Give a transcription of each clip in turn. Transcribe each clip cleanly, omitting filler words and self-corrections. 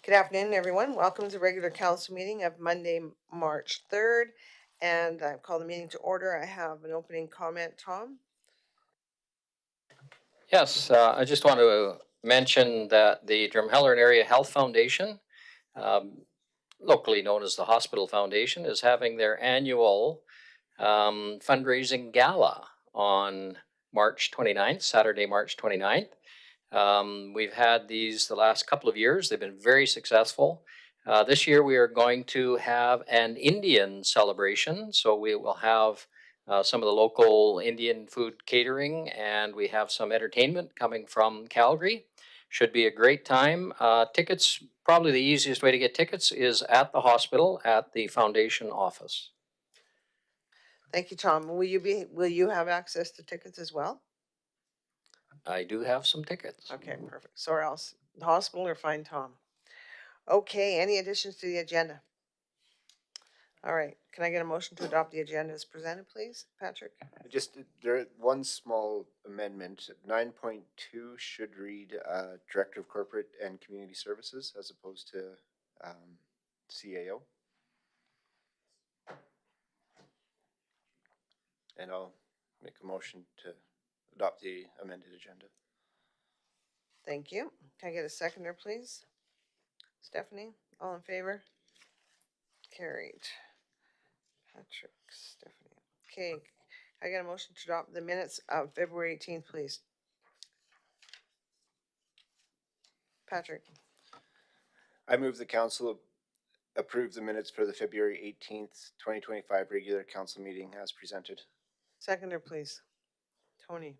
Good afternoon, everyone. Welcome to the regular council meeting of Monday, March 3rd. And I've called the meeting to order. I have an opening comment, Tom. Yes, I just want to mention that the Drumheller Area Health Foundation, um, locally known as the Hospital Foundation, is having their annual fundraising gala on March 29th, Saturday, March 29th. We've had these the last couple of years. They've been very successful. This year we are going to have an Indian celebration. So we will have some of the local Indian food catering, and we have some entertainment coming from Calgary. Should be a great time. Tickets, probably the easiest way to get tickets is at the hospital at the foundation office. Thank you, Tom. Will you have access to tickets as well? I do have some tickets. Okay, perfect. So or else the hospital or find Tom. Okay, any additions to the agenda? All right, can I get a motion to adopt the agenda as presented, please, Patrick? Just there one small amendment. 9.2 should read Director of Corporate and Community Services as opposed to CAO. And I'll make a motion to adopt the amended agenda. Thank you. Can I get a seconder, please? Stephanie, all in favor? Carried. Patrick, Stephanie. Okay, I got a motion to adopt the minutes of February 18th, please. Patrick, I move the council approve the minutes for the February 18th, 2025 regular council meeting as presented. seconder, please. Tony,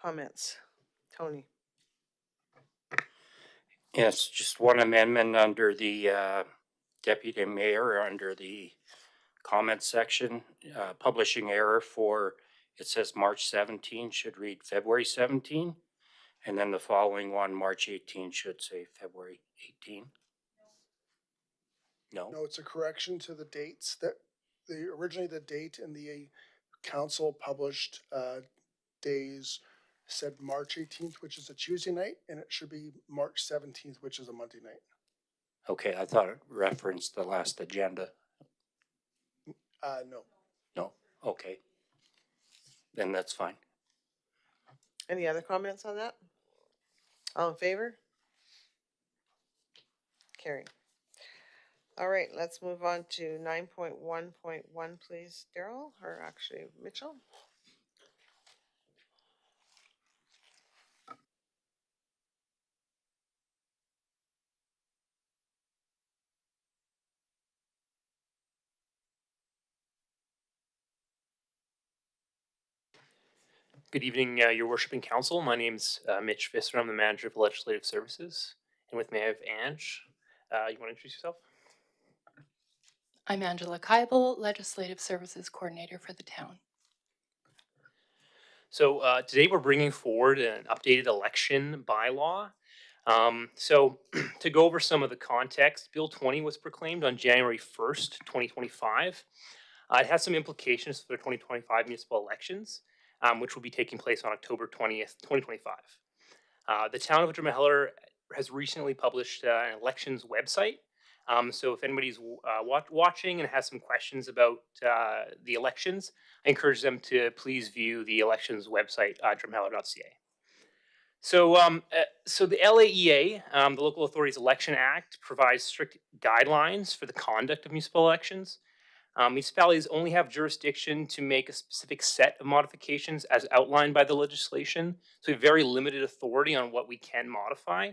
comments. Tony. Yes, just one amendment under the deputy mayor, under the comment section, publishing error for, it says March 17 should read February 17. And then the following one, March 18 should say February 18. No, No, it's a correction to the dates that originally the date in the council published days said March 18th, which is a Tuesday night, and it should be March 17th, which is a Monday night. okay, I thought it referenced the last agenda. No. No, okay. Then that's fine. Any other comments on that? All in favor? Carried. All right, let's move on to 9.1.1, please, Daryl, or actually Mitchell. Good evening, Your Worship and Council. My name's Mitch Visser. I'm the manager of Legislative Services. And with me, I have Ange. You want to introduce yourself? I'm Angela Keibel, Legislative Services Coordinator for the town. So today we're bringing forward an updated election bylaw. So to go over some of the context, Bill 20 was proclaimed on January 1st, 2025. It has some implications for the 2025 municipal elections, which will be taking place on October 20th, 2025. The town of Drumheller has recently published an elections website. So if anybody's watching and has some questions about the elections, I encourage them to please view the elections website, drumheller.ca. So the LAEA, the Local Authorities Election Act, provides strict guidelines for the conduct of municipal elections. Municipalities only have jurisdiction to make a specific set of modifications as outlined by the legislation. So we have very limited authority on what we can modify.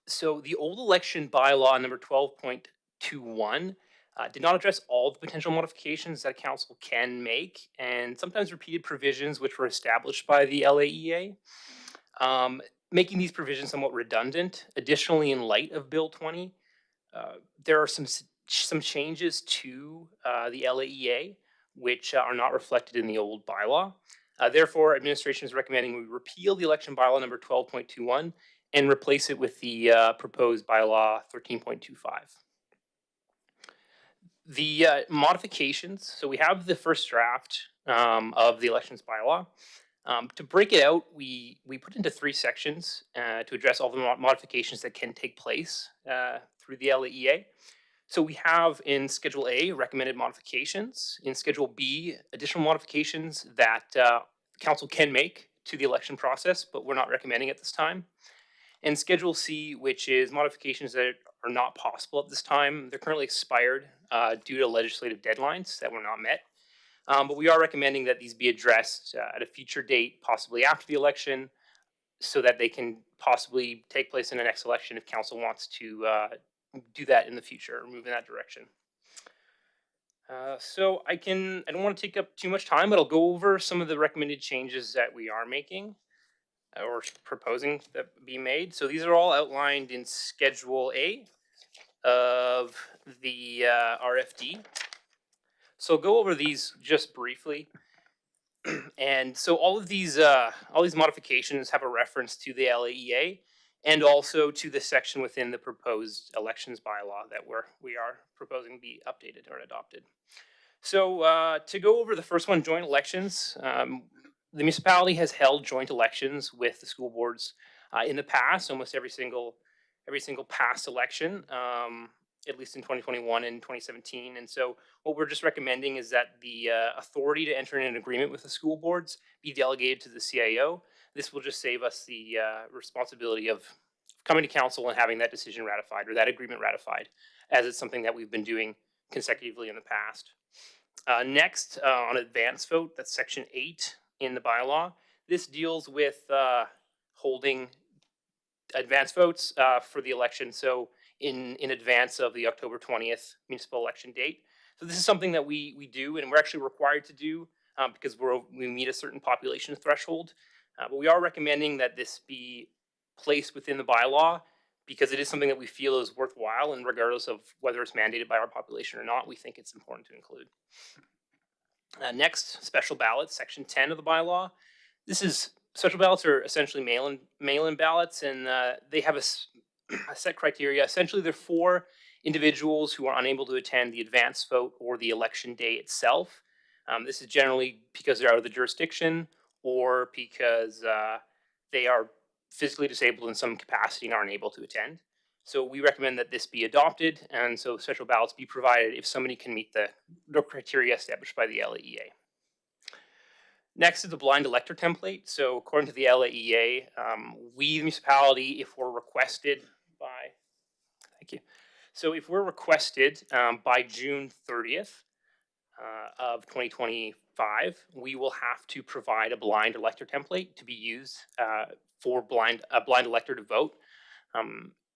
So the old election bylaw number 12.21 did not address all the potential modifications that a council can make, and sometimes repeated provisions which were established by the LAEA, making these provisions somewhat redundant. Additionally, in light of Bill 20, there are some changes to the LAEA which are not reflected in the old bylaw. Therefore, administration is recommending we repeal the election bylaw number 12.21 and replace it with the proposed bylaw 13.25. The modifications, so we have the first draft of the elections bylaw. To break it out, we put into 3 sections to address all the modifications that can take place through the LEA. So we have in Schedule A recommended modifications. In Schedule B, additional modifications that council can make to the election process, but we're not recommending at this time. And Schedule C, which is modifications that are not possible at this time. They're currently expired due to legislative deadlines that were not met. But we are recommending that these be addressed at a future date, possibly after the election, so that they can possibly take place in the next election if council wants to do that in the future or move in that direction. So I don't want to take up too much time, but I'll go over some of the recommended changes that we are making or proposing that be made. So these are all outlined in Schedule A of the RFD. So I'll go over these just briefly. And so all these modifications have a reference to the LAEA and also to the section within the proposed elections bylaw that we are proposing to be updated or adopted. So to go over the first one, joint elections. The municipality has held joint elections with the school boards in the past, almost every single past election, at least in 2021 and 2017. And so what we're just recommending is that the authority to enter in an agreement with the school boards be delegated to the CIO. This will just save us the responsibility of coming to council and having that decision ratified or that agreement ratified, as it's something that we've been doing consecutively in the past. Next, on advance vote, that's section 8 in the bylaw. This deals with holding advance votes for the election. So in advance of the October 20th municipal election date. So this is something that we do and we're actually required to do because we meet a certain population threshold. But we are recommending that this be placed within the bylaw because it is something that we feel is worthwhile, and regardless of whether it's mandated by our population or not, we think it's important to include. Next, special ballots, section 10 of the bylaw. Special ballots are essentially mail-in ballots, and they have a set criteria. Essentially, they're for individuals who are unable to attend the advance vote or the election day itself. This is generally because they're out of the jurisdiction or because they are physically disabled in some capacity and aren't able to attend. So we recommend that this be adopted, and so special ballots be provided if somebody can meet the criteria established by the LAEA. Next is the blind elector template. So according to the LAEA, we, the municipality, if we're requested by, thank you. So if we're requested by June 30th of 2025, we will have to provide a blind elector template to be used for a blind elector to vote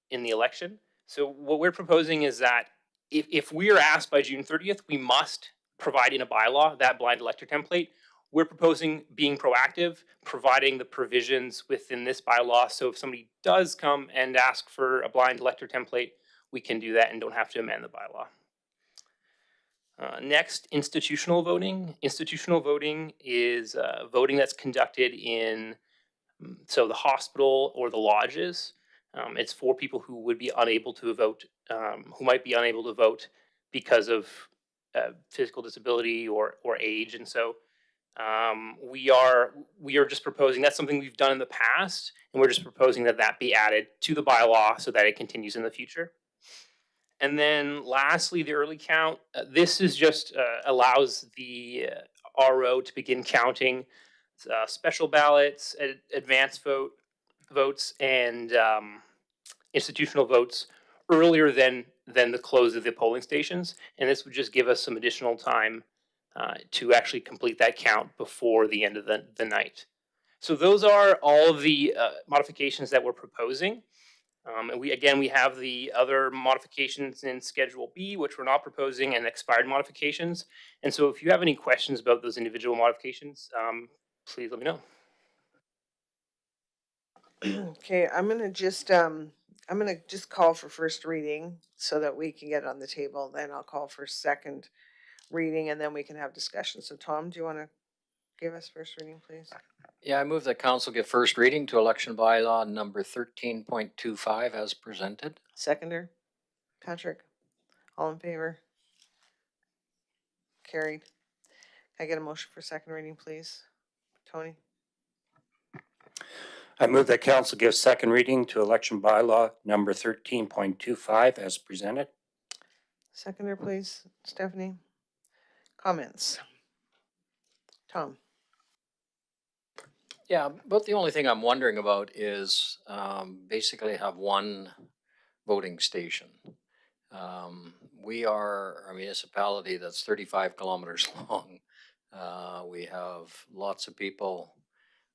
in the election. So what we're proposing is that if we are asked by June 30th, we must provide in a bylaw that blind elector template. We're proposing being proactive, providing the provisions within this bylaw. So if somebody does come and ask for a blind elector template, we can do that and don't have to amend the bylaw. Next, institutional voting. Institutional voting is voting that's conducted in the hospital or the lodges. It's for people who would be unable to vote, who might be unable to vote because of physical disability or age, and so we are just proposing, that's something we've done in the past, and we're just proposing that be added to the bylaw so that it continues in the future. And then lastly, the early count. This is just allows the RO to begin counting special ballots, advance votes, and institutional votes earlier than the close of the polling stations. And this would just give us some additional time to actually complete that count before the end of the night. So those are all of the modifications that we're proposing. And we have the other modifications in Schedule B, which we're not proposing, and expired modifications. And so if you have any questions about those individual modifications, please let me know. Okay, I'm gonna just call for first reading so that we can get it on the table. Then I'll call for second reading and then we can have discussion. So Tom, do you want to give us first reading, please? Yeah, I move that council give first reading to election bylaw number 13.25 as presented. Seconder, Patrick, all in favor? Carried. Can I get a motion for second reading, please? Tony? I move that council give second reading to election bylaw number 13.25 as presented. Seconder, please, Stephanie. Comments? Tom? Yeah, but the only thing I'm wondering about is basically have one voting station. We are a municipality that's 35 kilometers long. We have lots of people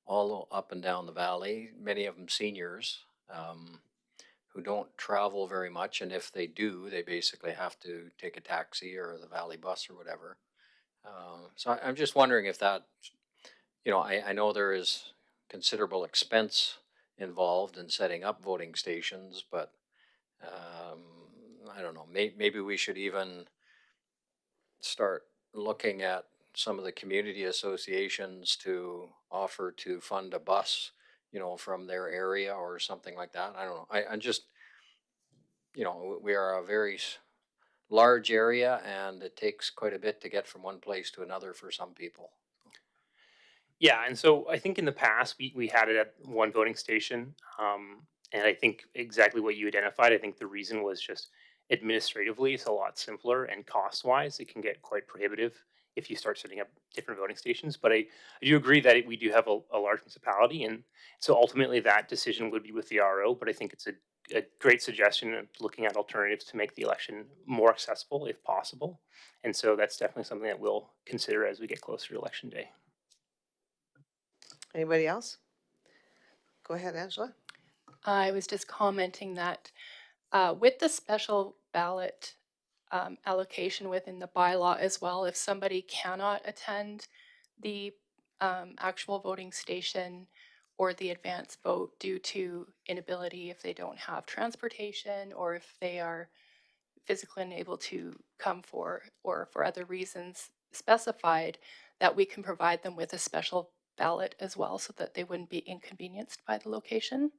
all up and down the valley, many of them seniors, who don't travel very much. And if they do, they basically have to take a taxi or the valley bus or whatever. So I'm just wondering if that, I know there is considerable expense involved in setting up voting stations, but um, I don't know, maybe we should even start looking at some of the community associations to offer to fund a bus, from their area or something like that. I don't know. I'm just, we are a very large area and it takes quite a bit to get from one place to another for some people. Yeah, and so I think in the past we had it at one voting station, and I think exactly what you identified. I think the reason was just administratively it's a lot simpler, and cost wise it can get quite prohibitive if you start setting up different voting stations. But I do agree that we do have a large municipality, and so ultimately that decision would be with the RO. But I think it's a great suggestion of looking at alternatives to make the election more accessible if possible, and so that's definitely something that we'll consider as we get closer to election day. Anybody else? Go ahead, Angela. I was just commenting that with the special ballot allocation within the bylaw as well, if somebody cannot attend the actual voting station or the advance vote due to inability, if they don't have transportation or if they are physically unable to come for or for other reasons specified, that we can provide them with a special ballot as well so that they wouldn't be inconvenienced by the location.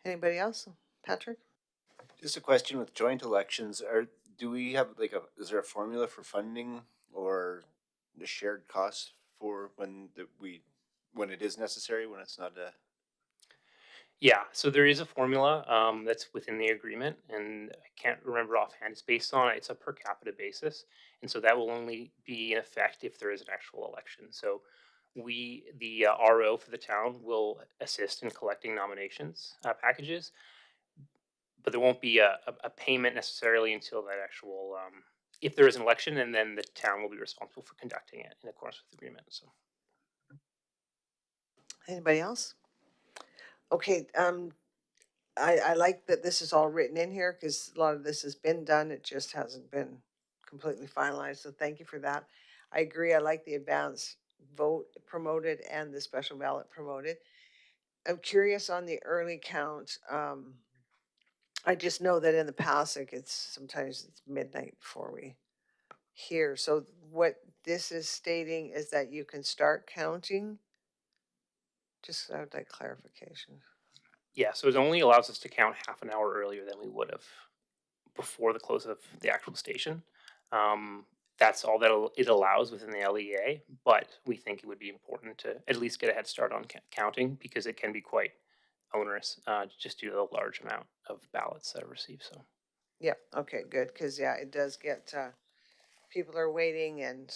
Anybody else? Patrick? Just a question with joint elections, do we have is there a formula for funding or the shared costs for when it is necessary, when it's not a? Yeah, so there is a formula that's within the agreement, and I can't remember offhand. It's based on it's a per capita basis, and so that will only be in effect if there is an actual election. So the RO for the town, will assist in collecting nominations packages, but there won't be a payment necessarily until that actual if there is an election, and then the town will be responsible for conducting it in accordance with the agreement. So. Anybody else? Okay, I like that this is all written in here because a lot of this has been done. It just hasn't been completely finalized. So thank you for that. I agree. I like the advance vote promoted and the special ballot promoted. I'm curious on the early count. I just know that in the past, sometimes it's midnight before we hear. So what this is stating is that you can start counting. Just I would like clarification. Yeah, so it only allows us to count half an hour earlier than we would have before the close of the actual station. That's all that it allows within the LEA, but we think it would be important to at least get a head start on counting because it can be quite onerous just due to the large amount of ballots that are received. So. Yeah, okay, good, because yeah, it does get, people are waiting and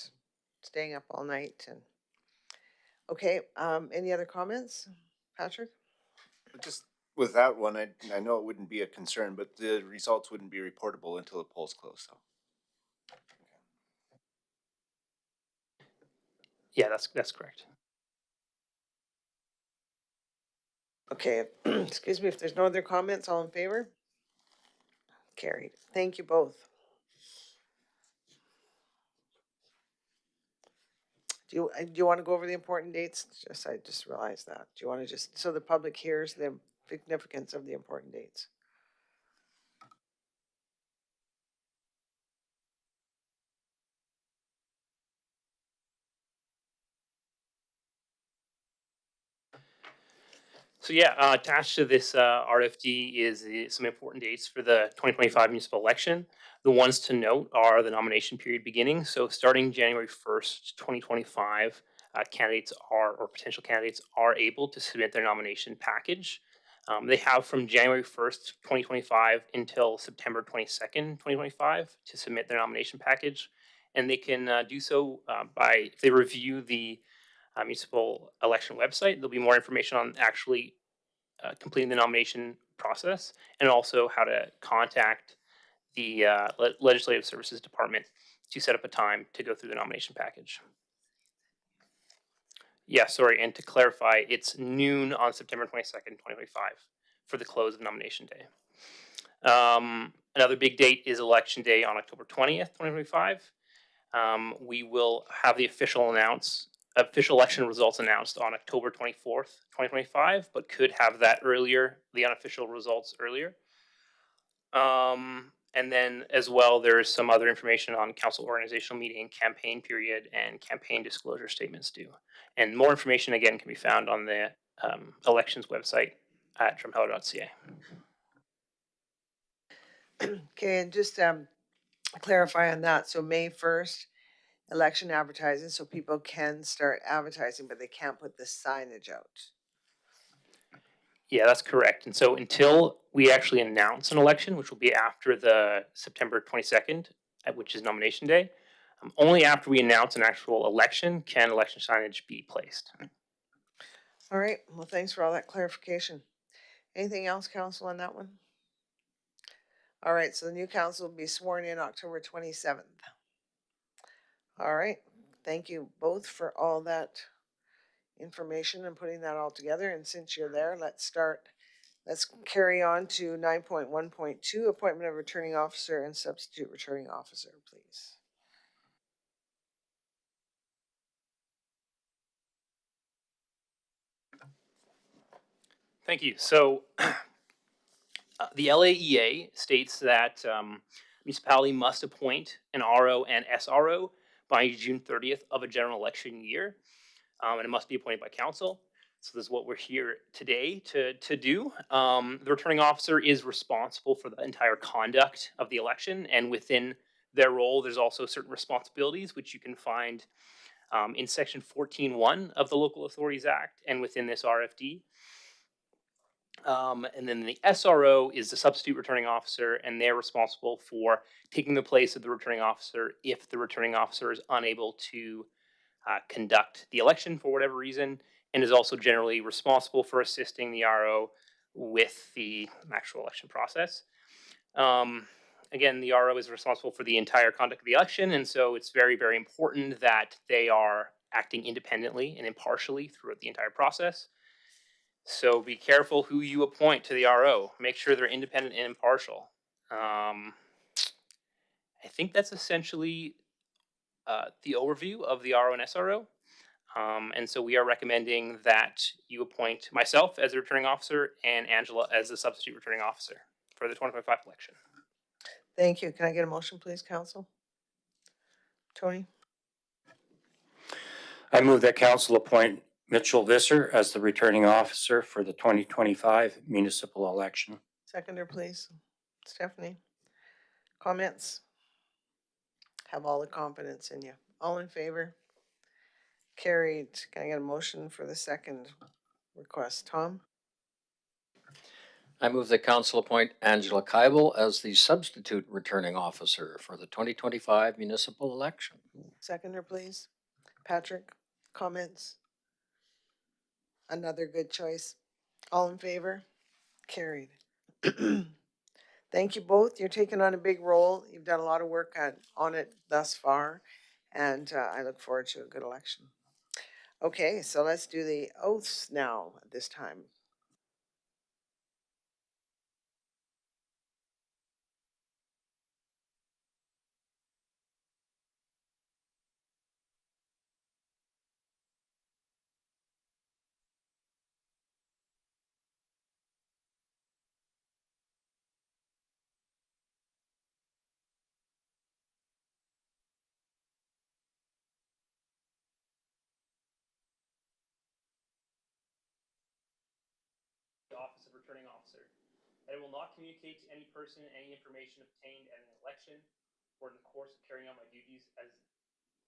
staying up all night and, okay, any other comments? Patrick? Just with that one, I know it wouldn't be a concern, but the results wouldn't be reportable until the polls close, though. Yeah, that's correct. Okay, excuse me, if there's no other comments, all in favor? Carried. Thank you both. Do you want to go over the important dates? I just realized that. Do you want to so the public hears the significance of the important dates? So yeah, attached to this RFD is some important dates for the 2025 municipal election. The ones to note are the nomination period beginning. So starting January 1st, 2025, candidates are, or potential candidates are able to submit their nomination package. They have from January 1st, 2025 until September 22nd, 2025 to submit their nomination package. And they can do so by, if they review the municipal election website, there'll be more information on actually completing the nomination process and also how to contact the Legislative Services Department to set up a time to go through the nomination package. Yeah, sorry, and to clarify, it's noon on September 22nd, 2025 for the close of nomination day. Another big date is election day on October 20th, 2025. We will have the official election results announced on October 24th, 2025, but could have that earlier, the unofficial results earlier. And then as well, there's some other information on council organizational meeting, campaign period, and campaign disclosure statements due. And more information, again, can be found on the elections website at drumheller.ca. Okay, and just clarify on that. So May 1st, election advertising, so people can start advertising, but they can't put the signage out. Yeah, that's correct. And so until we actually announce an election, which will be after the September 22nd, which is nomination day, only after we announce an actual election can election signage be placed. All right, well, thanks for all that clarification. Anything else, council, on that one? All right, so the new council will be sworn in October 27th. All right, thank you both for all that information and putting that all together. And since you're there, let's carry on to 9.1.2, appointment of returning officer and substitute returning officer, please. Thank you. So the LAEA states that municipality must appoint an RO and SRO by June 30th of a general election year, and it must be appointed by council. So this is what we're here today to do. The returning officer is responsible for the entire conduct of the election, and within their role, there's also certain responsibilities which you can find in Section 14.1 of the Local Authorities Act and within this RFD. And then the SRO is the substitute returning officer, and they're responsible for taking the place of the returning officer if the returning officer is unable to conduct the election for whatever reason, and is also generally responsible for assisting the RO with the actual election process. Again, the RO is responsible for the entire conduct of the election, and so it's very, very important that they are acting independently and impartially throughout the entire process. So be careful who you appoint to the RO. Make sure they're independent and impartial. I think that's essentially the overview of the RO and SRO. And so we are recommending that you appoint myself as a returning officer and Angela as the substitute returning officer for the 2025 election. Thank you. Can I get a motion, please, council? Tony? I move that council appoint Mitchell Visser as the returning officer for the 2025 municipal election. Seconder, please. Stephanie? Comments? Have all the confidence in you. All in favor? Carried. Can I get a motion for the second request? Tom? I move that council appoint Angela Keibel as the substitute returning officer for the 2025 municipal election. Seconder, please. Patrick? Comments? Another good choice. All in favor? Carried. Thank you both. You're taking on a big role. You've done a lot of work on it thus far, and I look forward to a good election. Okay, so let's do the oaths now at this time. The office of returning officer. That I will not communicate to any person any information obtained at an election or in the course of carrying out my duties as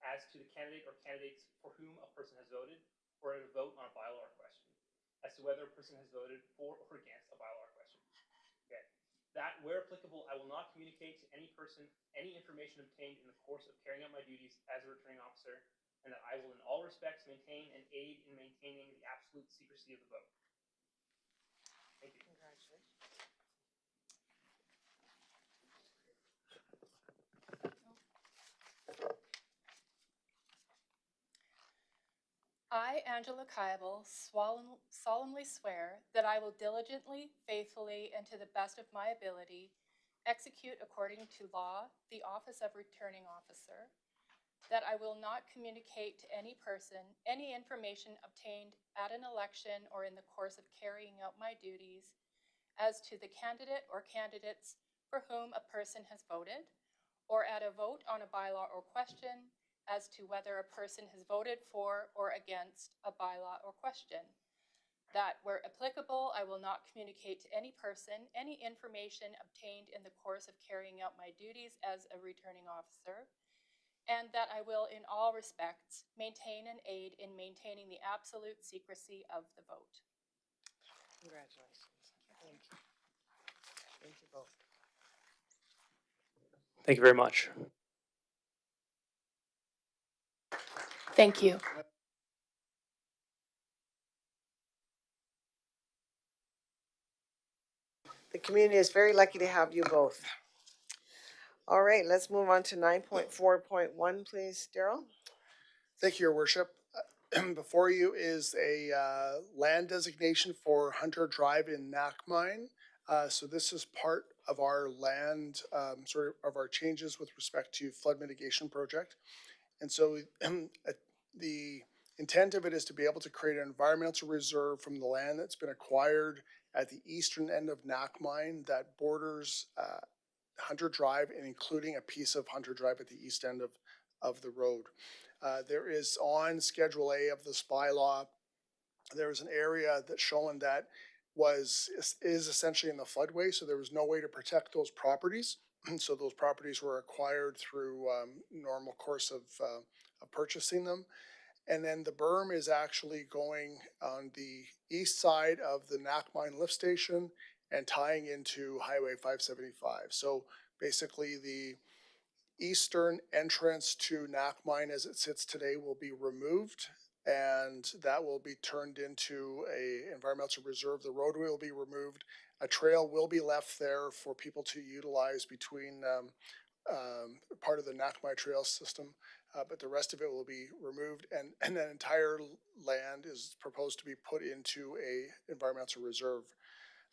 as to the candidate or candidates for whom a person has voted, or at a vote on a bylaw or question, as to whether a person has voted for or against a bylaw or question. Okay. That, where applicable, I will not communicate to any person any information obtained in the course of carrying out my duties as a returning officer, and that I will in all respects maintain and aid in maintaining the absolute secrecy of the vote. Thank you. Congratulations. I, Angela Kybel, solemnly swear that I will diligently, faithfully, and to the best of my ability execute according to law the office of returning officer, that I will not communicate to any person any information obtained at an election or in the course of carrying out my duties as to the candidate or candidates for whom a person has voted, or at a vote on a bylaw or question as to whether a person has voted for or against a bylaw or question. That, where applicable, I will not communicate to any person any information obtained in the course of carrying out my duties as a returning officer, and that I will, in all respects, maintain and aid in maintaining the absolute secrecy of the vote. Congratulations. Thank you. Thank you both. Thank you very much. Thank you. The community is very lucky to have you both. All right, let's move on to 9.4.1, please, Daryl. Thank you, Your Worship. Before you is a land designation for Hunter Drive in Knacmine. So this is part of our land, sort of our changes with respect to flood mitigation project. And so the intent of it is to be able to create an environmental reserve from the land that's been acquired at the eastern end of Knacmine that borders Hunter Drive, and including a piece of Hunter Drive at the east end of the road. There is on Schedule A of this bylaw, there is an area that's shown that is essentially in the floodway, so there was no way to protect those properties. So those properties were acquired through normal course of purchasing them. And then the berm is actually going on the east side of the Knacmine lift station and tying into Highway 575. So basically the eastern entrance to Knacmine as it sits today will be removed, and that will be turned into a environmental reserve. The roadway will be removed. A trail will be left there for people to utilize between part of the Knacmine trail system, but the rest of it will be removed, and that entire land is proposed to be put into a environmental reserve.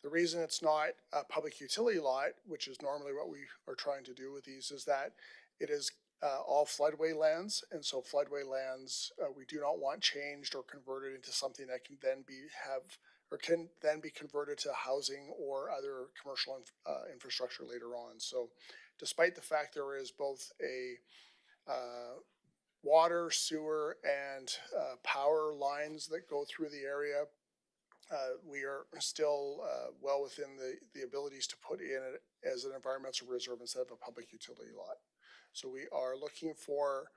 The reason it's not a public utility lot, which is normally what we are trying to do with these, is that it is all floodway lands, and so floodway lands we do not want changed or converted into something that can then be converted to housing or other commercial infrastructure later on. So, despite the fact there is both a water, sewer, and power lines that go through the area, we are still well within the abilities to put in it as an environmental reserve instead of a public utility lot. So we are looking for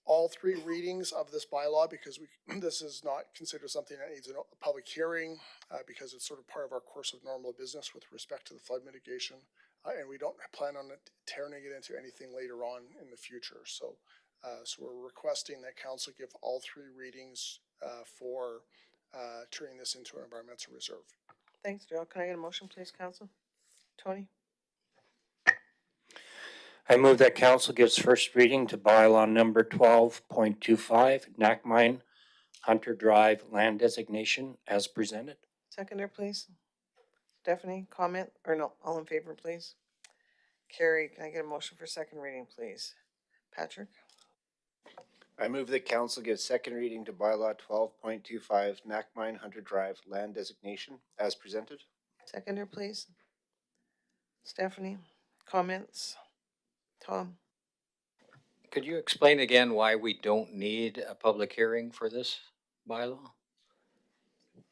all three readings of this bylaw because this is not considered something that needs a public hearing because it's sort of part of our course of normal business with respect to the flood mitigation. And we don't plan on turning it into anything later on in the future. So we're requesting that council give all three readings for turning this into an environmental reserve. Thanks, Daryl. Can I get a motion, please, council? Tony? I move that council gives first reading to bylaw number 12.25, Knacmine Hunter Drive land designation as presented. Seconder, please. Stephanie, comment, or no, all in favor, please? Carrie, can I get a motion for second reading, please? Patrick? I move that council give second reading to bylaw 12.25 Knacmine Hunter Drive land designation as presented. Seconder, please. Stephanie, comments? Tom? Could you explain again why we don't need a public hearing for this bylaw?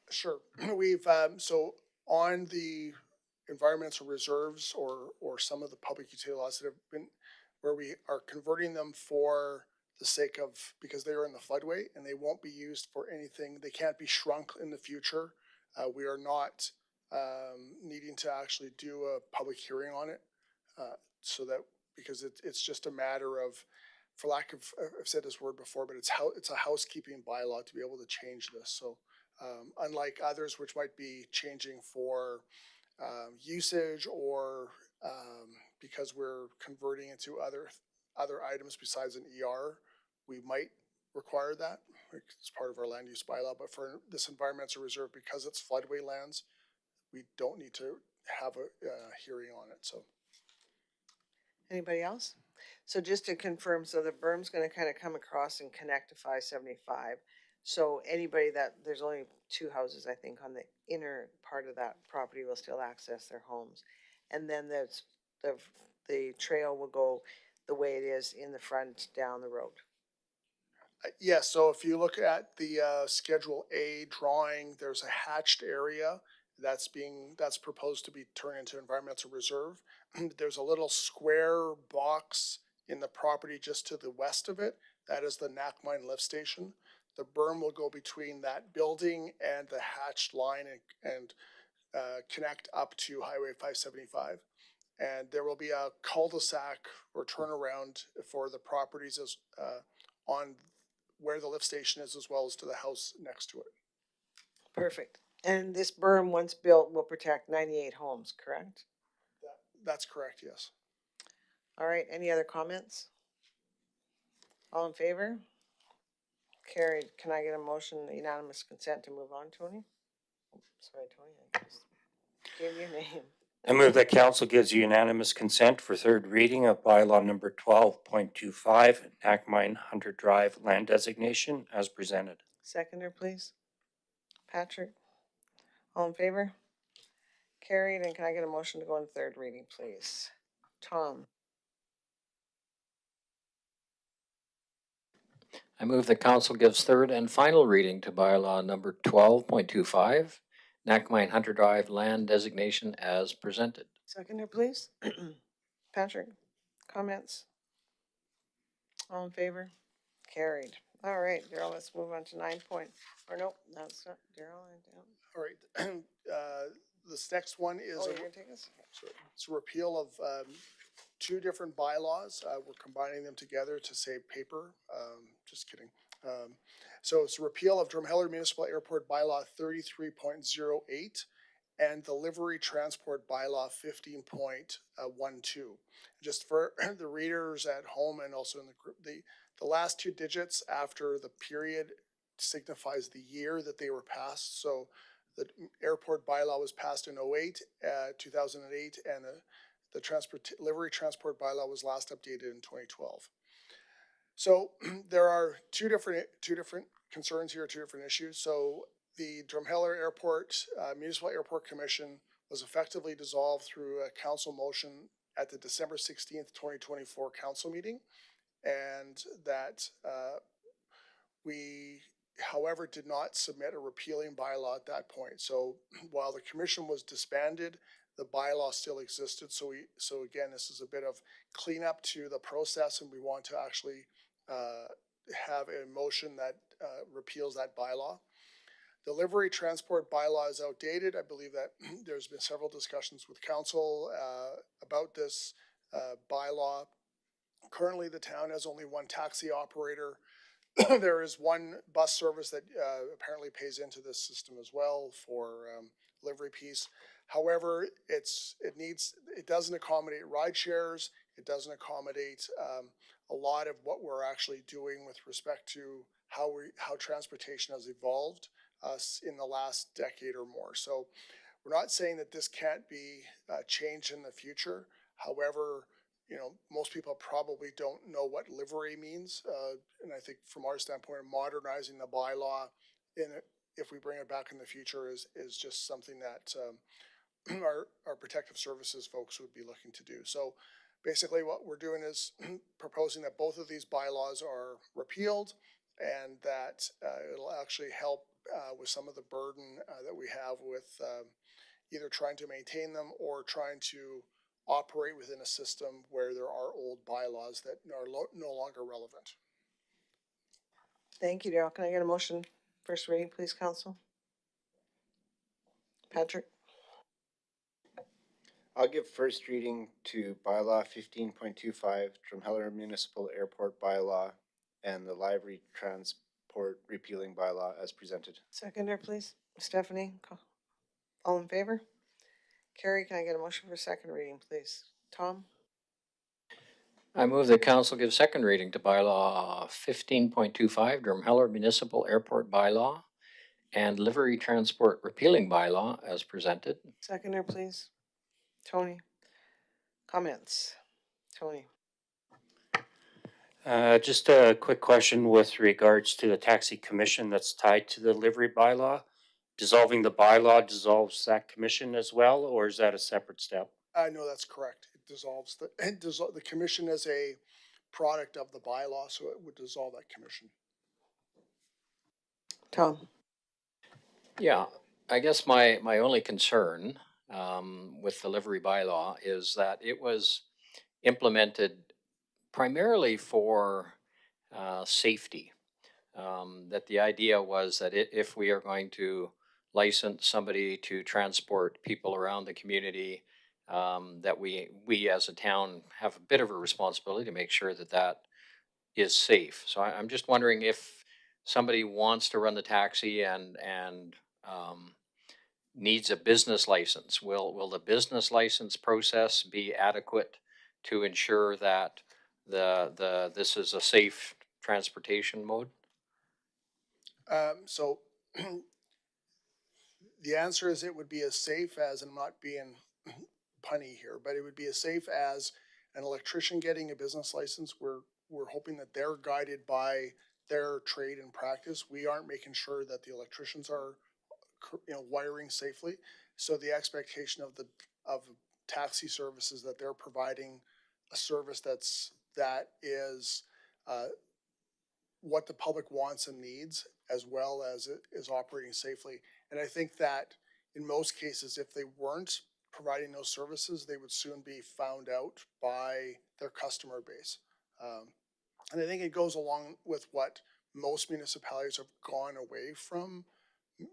Sure. We've so on the environmental reserves or some of the public utility lots that have been where we are converting them for the sake of, because they are in the floodway and they won't be used for anything. They can't be shrunk in the future. We are not needing to actually do a public hearing on it. So that, because it's just a matter of, for lack of, I've said this word before, but it's a housekeeping bylaw to be able to change this. So unlike others, which might be changing for usage or because we're converting into other items besides an ER, we might require that. It's part of our land use bylaw, but for this environmental reserve, because it's floodway lands, we don't need to have a hearing on it, so. Anybody else? So just to confirm, so the berm's gonna kind of come across and connect to 575. So anybody that, there's only 2 houses, I think, on the inner part of that property will still access their homes. And then the trail will go the way it is in the front down the road. Yes, so if you look at the Schedule A drawing, there's a hatched area that's proposed to be turned into environmental reserve. There's a little square box in the property just to the west of it. That is the Mine lift station. The berm will go between that building and the hatched line and connect up to Highway 575. And there will be a cul-de-sac or turnaround for the properties as on where the lift station is, as well as to the house next to it. Perfect. And this berm, once built, will protect 98 homes, correct? That's correct, yes. All right, any other comments? All in favor? Carried. Can I get a motion, unanimous consent to move on, Tony? Sorry, Tony, I just gave you a name. I move that council gives unanimous consent for third reading of bylaw number 12.25, Mine Hunter Drive land designation as presented. Seconder, please. Patrick? All in favor? Carried. And can I get a motion to go in third reading, please? Tom? I move that council gives third and final reading to bylaw number 12.25, Mine Hunter Drive land designation as presented. Seconder, please. Patrick? Comments? All in favor? Carried. All right, Daryl, let's move on to 9 point, or nope, that's not Daryl. All right. This next one is Oh, you're gonna take us? it's a repeal of 2 different bylaws. We're combining them together to save paper. Just kidding. So it's a repeal of Drumheller Municipal Airport Bylaw 33.08 and the Livery Transport Bylaw 15.12. Just for the readers at home and also in the group, the last 2 digits after the period signifies the year that they were passed. So the airport bylaw was passed in 2008, and the livery transport bylaw was last updated in 2012. So there are two different concerns here, 2 different issues. So the Drumheller Airport Municipal Airport Commission was effectively dissolved through a council motion at the December 16th, 2024 council meeting, and that we, however, did not submit a repealing bylaw at that point. So while the commission was disbanded, the bylaw still existed. So again, this is a bit of cleanup to the process, and we want to actually have a motion that repeals that bylaw. The livery transport bylaw is outdated. I believe that there's been several discussions with council about this bylaw. Currently, the town has only 1 taxi operator. There is 1 bus service that apparently pays into this system as well for livery piece. However, it doesn't accommodate ride shares. It doesn't accommodate a lot of what we're actually doing with respect to how transportation has evolved in the last decade or more. So we're not saying that this can't be changed in the future. However, most people probably don't know what livery means. And I think from our standpoint, modernizing the bylaw if we bring it back in the future is just something that our protective services folks would be looking to do. So basically what we're doing is proposing that both of these bylaws are repealed, and that it'll actually help with some of the burden that we have with either trying to maintain them or trying to operate within a system where there are old bylaws that are no longer relevant. Thank you, Daryl. Can I get a motion, first reading, please, council? Patrick? I'll give first reading to bylaw 15.25, Drumheller Municipal Airport bylaw, and the livery transport repealing bylaw as presented. Seconder, please. Stephanie? All in favor? Carrie, can I get a motion for second reading, please? Tom? I move that council give second reading to bylaw 15.25, Drumheller Municipal Airport bylaw and livery transport repealing bylaw as presented. Seconder, please. Tony? Comments? Tony? Just a quick question with regards to the taxi commission that's tied to the livery bylaw. Dissolving the bylaw dissolves that commission as well, or is that a separate step? No, that's correct. It dissolves the commission is a product of the bylaw, so it would dissolve that commission. Tom? Yeah, I guess my only concern with the livery bylaw is that it was implemented primarily for safety. That the idea was that if we are going to license somebody to transport people around the community, that we as a town have a bit of a responsibility to make sure that that is safe. So I'm just wondering if somebody wants to run the taxi and needs a business license, will the business license process be adequate to ensure that this is a safe transportation mode? So the answer is it would be as safe as, and I'm not being punny here, but it would be as safe as an electrician getting a business license. We're hoping that they're guided by their trade and practice. We aren't making sure that the electricians are, wiring safely. So the expectation of taxi services that they're providing a service that is what the public wants and needs, as well as it is operating safely. And I think that in most cases, if they weren't providing those services, they would soon be found out by their customer base. And I think it goes along with what most municipalities have gone away from,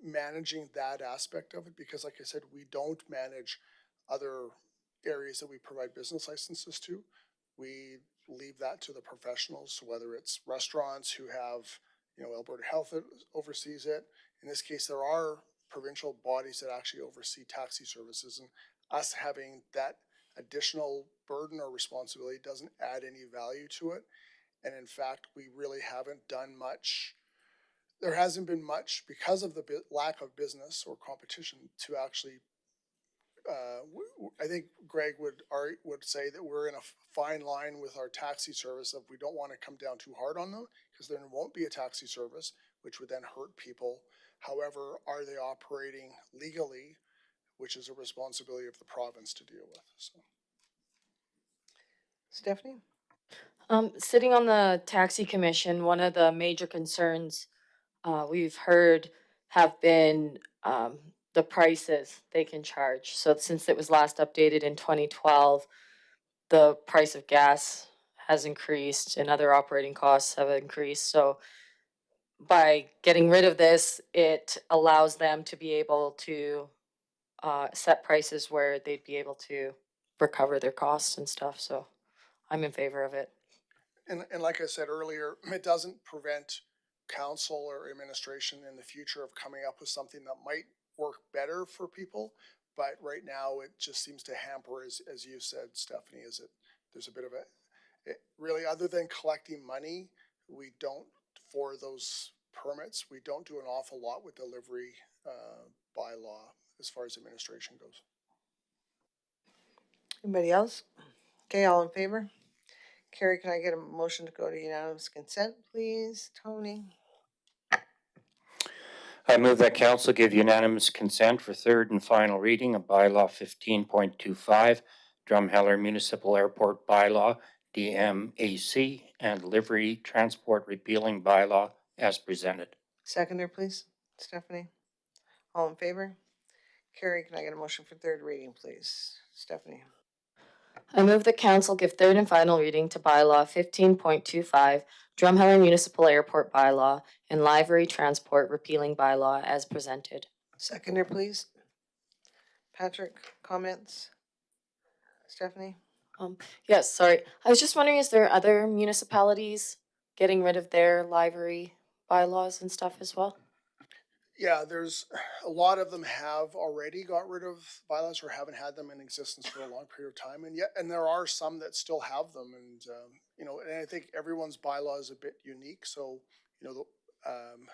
managing that aspect of it, because like I said, we don't manage other areas that we provide business licenses to. We leave that to the professionals, whether it's restaurants who have, Alberta Health that oversees it. In this case, there are provincial bodies that actually oversee taxi services, and us having that additional burden or responsibility doesn't add any value to it. And in fact, we really haven't done much. There hasn't been much because of the lack of business or competition to actually. I think Greg would say that we're in a fine line with our taxi service. If we don't want to come down too hard on them, because then it won't be a taxi service, which would then hurt people. However, are they operating legally, which is a responsibility of the province to deal with. So. Stephanie? Sitting on the taxi commission, one of the major concerns we've heard have been the prices they can charge. So since it was last updated in 2012, the price of gas has increased and other operating costs have increased. So by getting rid of this, it allows them to be able to set prices where they'd be able to recover their costs and stuff. So I'm in favor of it. And like I said earlier, it doesn't prevent council or administration in the future of coming up with something that might work better for people. But right now, it just seems to hamper, as you said, Stephanie, is it, there's a bit of really, other than collecting money, we don't, for those permits, we don't do an awful lot with delivery bylaw as far as administration goes. Anybody else? Okay, all in favor? Carrie, can I get a motion to go to unanimous consent, please? Tony? I move that council give unanimous consent for third and final reading of bylaw 15.25, Drumheller Municipal Airport bylaw, DMAC, and livery transport repealing bylaw as presented. Seconder, please. Stephanie? All in favor? Carrie, can I get a motion for third reading, please? Stephanie? I move the council give third and final reading to bylaw 15.25, Drumheller Municipal Airport bylaw, and livery transport repealing bylaw as presented. Seconder, please. Patrick, comments? Stephanie? Yes, sorry. I was just wondering, is there other municipalities getting rid of their livery bylaws and stuff as well? Yeah, there's a lot of them have already got rid of bylaws or haven't had them in existence for a long period of time, and there are some that still have them, and and I think everyone's bylaw is a bit unique. So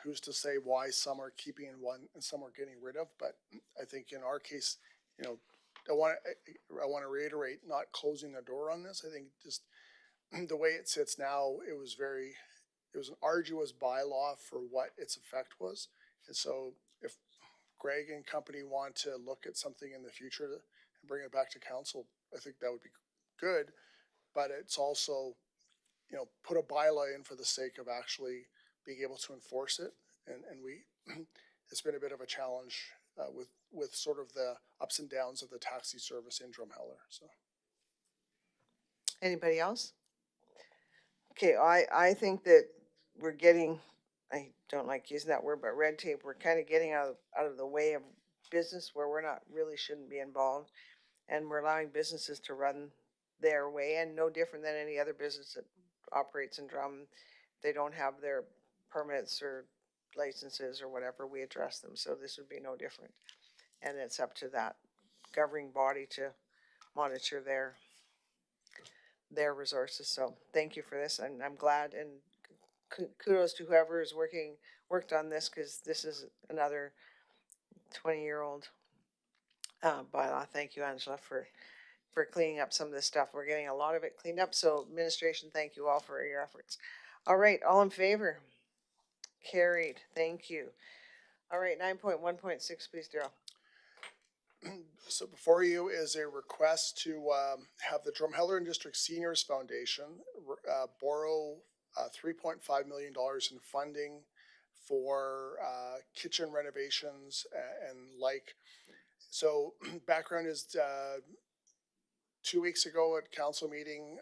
who's to say why some are keeping one and some are getting rid of? But I think in our case, I want to reiterate not closing the door on this. I think just the way it sits now, it was an arduous bylaw for what its effect was. And so if Greg and company want to look at something in the future and bring it back to council, I think that would be good. But it's also, put a bylaw in for the sake of actually being able to enforce it. And it's been a bit of a challenge with sort of the ups and downs of the taxi service in Drumheller. So. Anybody else? Okay, I think that we're getting, I don't like using that word, but red tape, we're kind of getting out of the way of business where we're not, really shouldn't be involved. And we're allowing businesses to run their way, and no different than any other business that operates in Drum. They don't have their permits or licenses or whatever, we address them. So this would be no different. And it's up to that governing body to monitor their resources. So thank you for this, and I'm glad, and kudos to whoever is worked on this, because this is another 20-year-old bylaw. Thank you, Angela, for cleaning up some of this stuff. We're getting a lot of it cleaned up. So administration, thank you all for your efforts. All right, all in favor? Carried. Thank you. All right, 9.1.6, please, Daryl. So before you is a request to have the Drumheller and District Seniors Foundation borrow $3.5 million in funding for kitchen renovations and like. So background is 2 weeks ago at council meeting,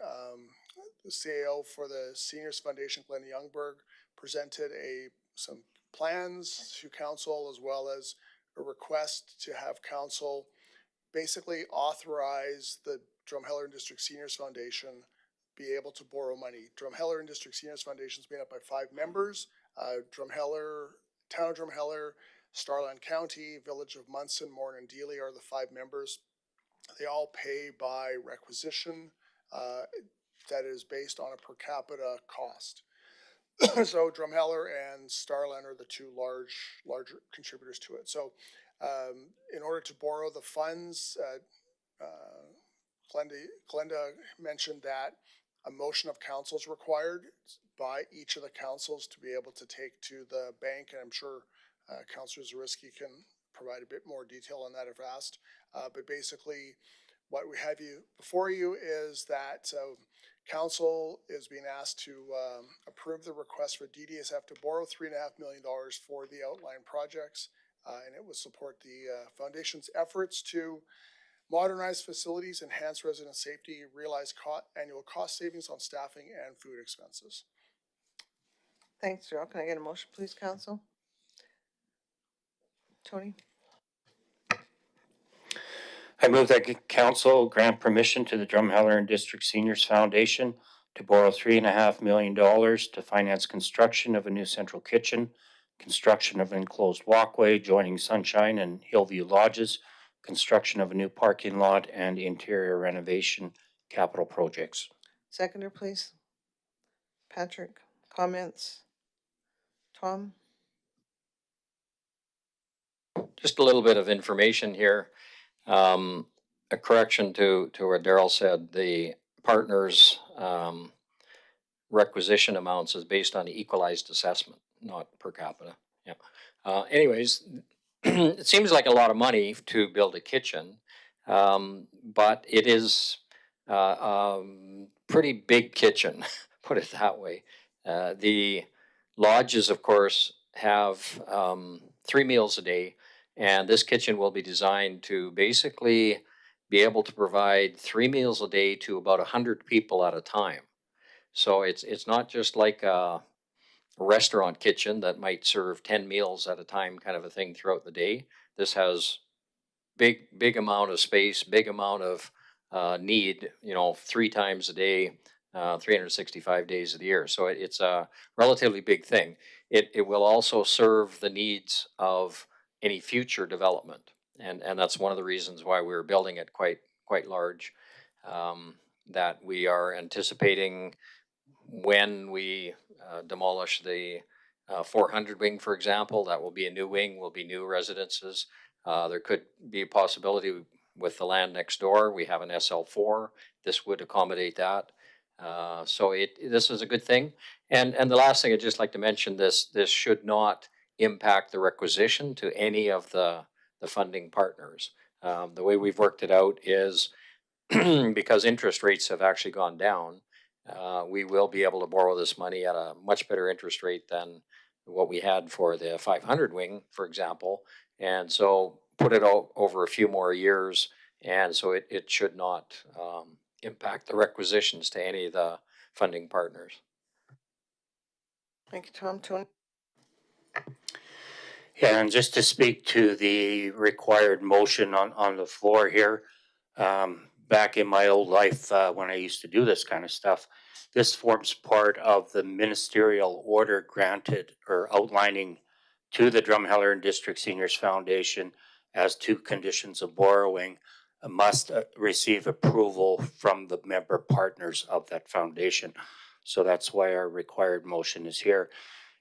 the CAO for the Seniors Foundation, Glenn Youngberg, presented some plans to council, as well as a request to have council basically authorize the Drumheller and District Seniors Foundation be able to borrow money. Drumheller and District Seniors Foundation is made up by 5 members. Drumheller, Town of Drumheller, Starland County, Village of Munson, Morn and Dealey are the 5 members. They all pay by requisition that is based on a per capita cost. So Drumheller and Starland are the 2 larger contributors to it. So in order to borrow the funds, Glenda mentioned that a motion of council is required by each of the councils to be able to take to the bank, and I'm sure Councillor Zarisky can provide a bit more detail on that if asked. But basically, what we have before you is that council is being asked to approve the request for DDSF to borrow $3.5 million for the outlined projects, and it will support the foundation's efforts to modernize facilities, enhance resident safety, realize annual cost savings on staffing and food expenses. Thanks, Daryl. Can I get a motion, please, council? Tony? I move that council grant permission to the Drumheller and District Seniors Foundation to borrow $3.5 million to finance construction of a new central kitchen, construction of an enclosed walkway joining Sunshine and Hillview Lodges, construction of a new parking lot, and interior renovation capital projects. Seconder, please. Patrick, comments? Tom? Just a little bit of information here. A correction to what Daryl said, the partners' requisition amounts is based on the equalized assessment, not per capita. Yeah. Anyways, it seems like a lot of money to build a kitchen, but it is pretty big kitchen, put it that way. The lodges, of course, have 3 meals a day, and this kitchen will be designed to basically be able to provide 3 meals a day to about 100 people at a time. So it's not just like a restaurant kitchen that might serve 10 meals at a time kind of a thing throughout the day. This has big amount of space, big amount of need, 3 times a day, 365 days of the year. So it's a relatively big thing. It will also serve the needs of any future development. And that's one of the reasons why we're building it quite large, that we are anticipating when we demolish the 400 wing, for example, that will be a new wing, will be new residences. There could be a possibility with the land next door. We have an SL4. This would accommodate that. So this is a good thing. And the last thing I'd just like to mention, this should not impact the requisition to any of the funding partners. The way we've worked it out is because interest rates have actually gone down, we will be able to borrow this money at a much better interest rate than what we had for the 500 wing, for example. And so put it over a few more years. And so it should not impact the requisitions to any of the funding partners. Thank you, Tom. Tony? Yeah, and just to speak to the required motion on the floor here, back in my old life, when I used to do this kind of stuff, this forms part of the ministerial order granted or outlining to the Drumheller and District Seniors Foundation as to conditions of borrowing must receive approval from the member partners of that foundation. So that's why our required motion is here.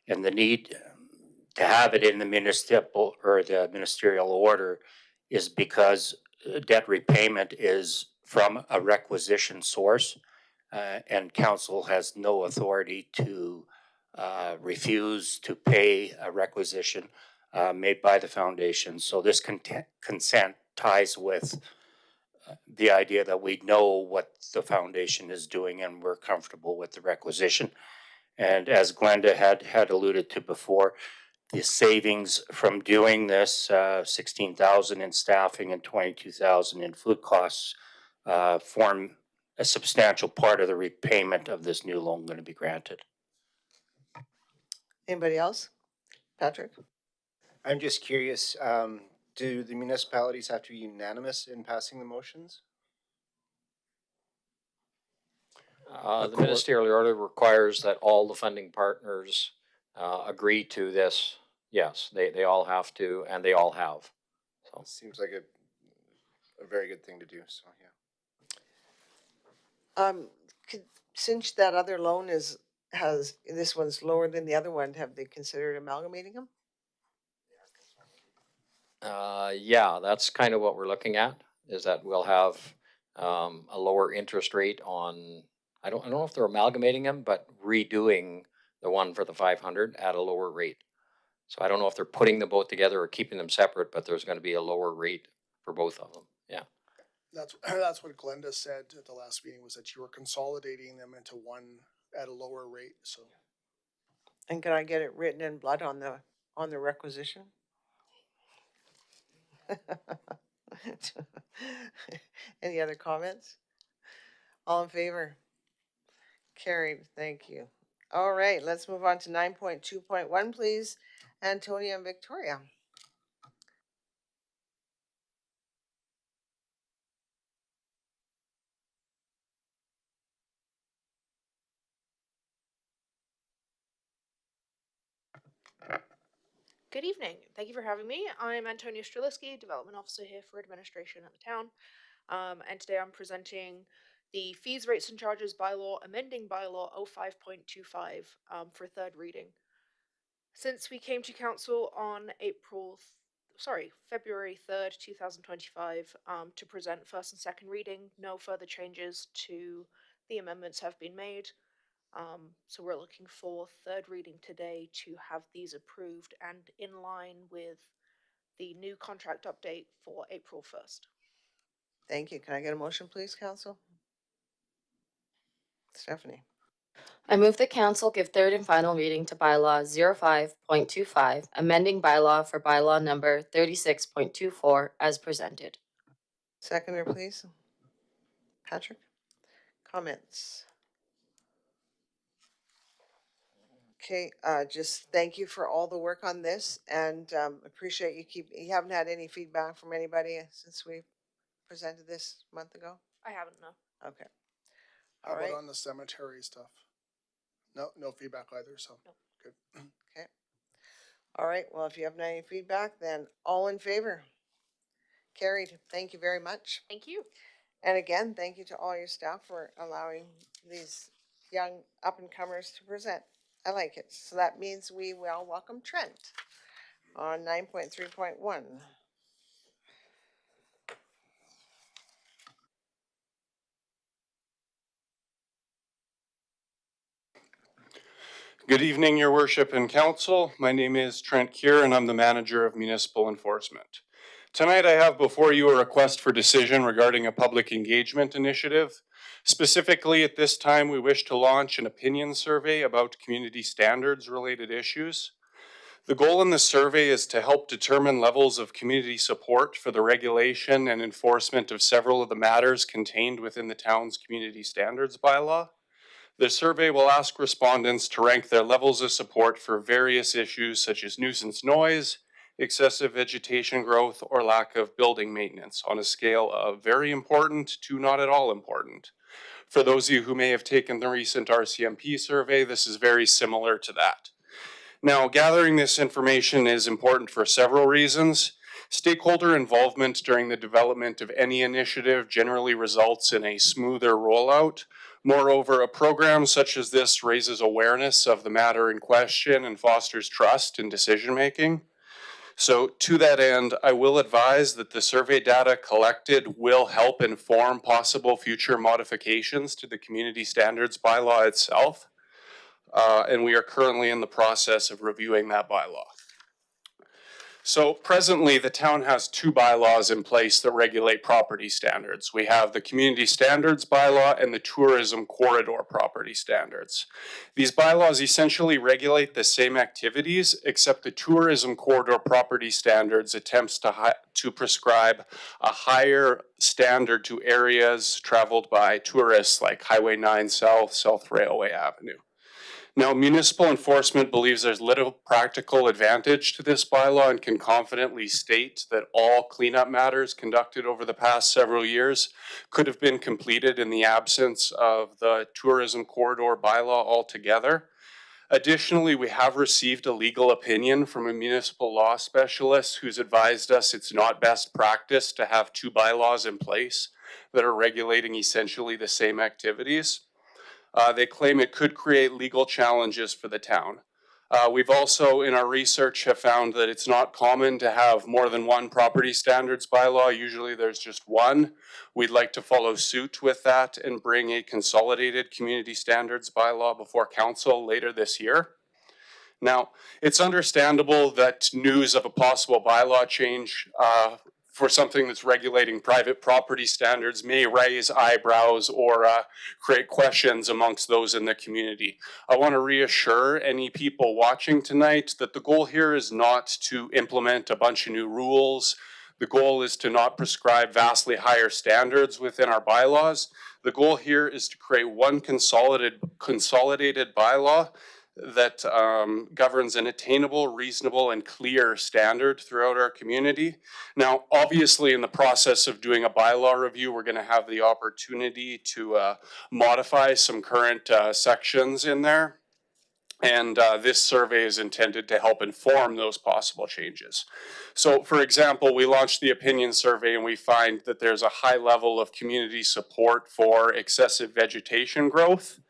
And the need to have it in the municipal or the ministerial order is because debt repayment is from a requisition source, and council has no authority to refuse to pay a requisition made by the foundation. So this consent ties with the idea that we know what the foundation is doing and we're comfortable with the requisition. And as Glenda had alluded to before, the savings from doing this, 16,000 in staffing and 22,000 in food costs, form a substantial part of the repayment of this new loan going to be granted. Anybody else? Patrick? I'm just curious, do the municipalities have to be unanimous in passing the motions? The ministerial order requires that all the funding partners agree to this. Yes, they all have to, and they all have. So Seems like a very good thing to do, so yeah. Since that other loan has this one's lower than the other one, have they considered amalgamating them? yeah, that's kind of what we're looking at, is that we'll have a lower interest rate on, I don't know if they're amalgamating them, but redoing the one for the 500 at a lower rate. So I don't know if they're putting them both together or keeping them separate, but there's going to be a lower rate for both of them. Yeah. That's what Glenda said at the last meeting, was that you were consolidating them into one at a lower rate, so. And can I get it written in blood on the requisition? Any other comments? All in favor? Carried, thank you. All right, let's move on to 9.2.1, please. Antonia and Victoria. Good evening. Thank you for having me. I'm Antonia Streliski, Development Officer here for Administration at the town. And today I'm presenting the Fees, Rates and Charges Bylaw, amending Bylaw 05.25 for third reading. Since we came to Council on February 3rd, 2025, to present first and second reading, no further changes to the amendments have been made. So we're looking for third reading today to have these approved and in line with the new contract update for April 1st. Thank you. Can I get a motion, please, Council? Stephanie. I move that council give third and final reading to bylaw 05.25, amending bylaw for bylaw number 36.24 as presented. Seconder, please. Patrick, comments? Okay, just thank you for all the work on this, and appreciate you haven't had any feedback from anybody since we presented this a month ago? I haven't, no. Okay. How All right. about on the cemetery stuff? No feedback either, so, No. good. Okay. All right, well, if you haven't any feedback, then all in favor? Carried. Thank you very much. Thank you. And again, thank you to all your staff for allowing these young up-and-comers to present. I like it. So that means we will welcome Trent on 9.3.1. Good evening, Your Worship and Council. My name is Trent Keir, and I'm the Manager of Municipal Enforcement. Tonight, I have before you a request for decision regarding a public engagement initiative. Specifically, at this time, we wish to launch an opinion survey about community standards-related issues. The goal in the survey is to help determine levels of community support for the regulation and enforcement of several of the matters contained within the town's community standards bylaw. The survey will ask respondents to rank their levels of support for various issues such as nuisance noise, excessive vegetation growth, or lack of building maintenance on a scale of very important to not at all important. For those of you who may have taken the recent RCMP survey, this is very similar to that. Now, gathering this information is important for several reasons. Stakeholder involvement during the development of any initiative generally results in a smoother rollout. Moreover, a program such as this raises awareness of the matter in question and fosters trust in decision making. So to that end, I will advise that the survey data collected will help inform possible future modifications to the community standards bylaw itself. And we are currently in the process of reviewing that bylaw. So presently, the town has two bylaws in place that regulate property standards. We have the Community Standards Bylaw and the Tourism Corridor Property Standards. These bylaws essentially regulate the same activities, except the Tourism Corridor Property Standards attempts to prescribe a higher standard to areas traveled by tourists like Highway 9 South, South Railway Avenue. Now, municipal enforcement believes there's little practical advantage to this bylaw and can confidently state that all cleanup matters conducted over the past several years could have been completed in the absence of the tourism corridor bylaw altogether. Additionally, we have received a legal opinion from a municipal law specialist who's advised us it's not best practice to have two bylaws in place that are regulating essentially the same activities. They claim it could create legal challenges for the town. We've also, in our research, have found that it's not common to have more than one property standards bylaw. Usually there's just one. We'd like to follow suit with that and bring a consolidated community standards bylaw before council later this year. Now, it's understandable that news of a possible bylaw change for something that's regulating private property standards may raise eyebrows or create questions amongst those in the community. I want to reassure any people watching tonight that the goal here is not to implement a bunch of new rules. The goal is to not prescribe vastly higher standards within our bylaws. The goal here is to create one consolidated bylaw that governs an attainable, reasonable, and clear standard throughout our community. Now, obviously, in the process of doing a bylaw review, we're going to have the opportunity to modify some current sections in there. And this survey is intended to help inform those possible changes. So, for example, we launched the opinion survey and we find that there's a high level of community support for excessive vegetation growth.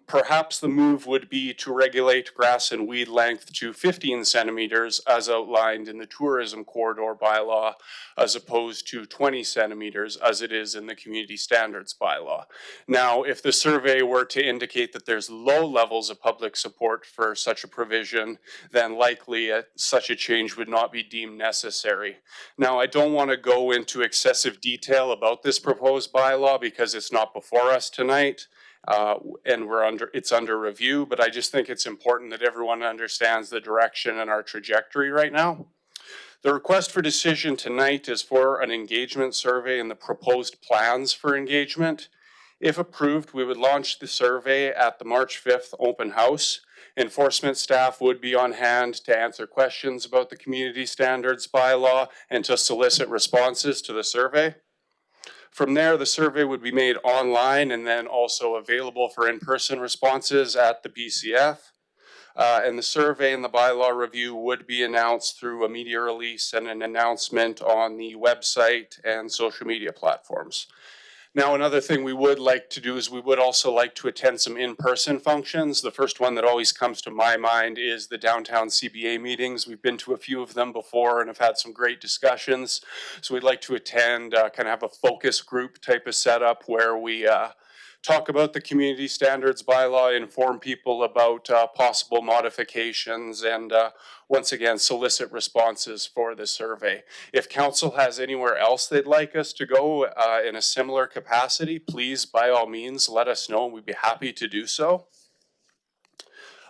Perhaps the move would be to regulate grass and weed length to 15 centimeters as outlined in the tourism corridor bylaw, as opposed to 20 centimeters as it is in the community standards bylaw. Now, if the survey were to indicate that there's low levels of public support for such a provision, then likely such a change would not be deemed necessary. Now, I don't want to go into excessive detail about this proposed bylaw because it's not before us tonight. And it's under review, but I just think it's important that everyone understands the direction and our trajectory right now. The request for decision tonight is for an engagement survey and the proposed plans for engagement. If approved, we would launch the survey at the March 5th open house. Enforcement staff would be on hand to answer questions about the community standards bylaw and to solicit responses to the survey. From there, the survey would be made online and then also available for in-person responses at the BCF. And the survey and the bylaw review would be announced through a media release and an announcement on the website and social media platforms. Now, another thing we would like to do is we would also like to attend some in-person functions. The first one that always comes to my mind is the downtown CBA meetings. We've been to a few of them before and have had some great discussions. So we'd like to attend, kind of have a focus group type of setup where we talk about the community standards bylaw, inform people about possible modifications, and once again, solicit responses for the survey. If council has anywhere else they'd like us to go in a similar capacity, please, by all means, let us know. We'd be happy to do so.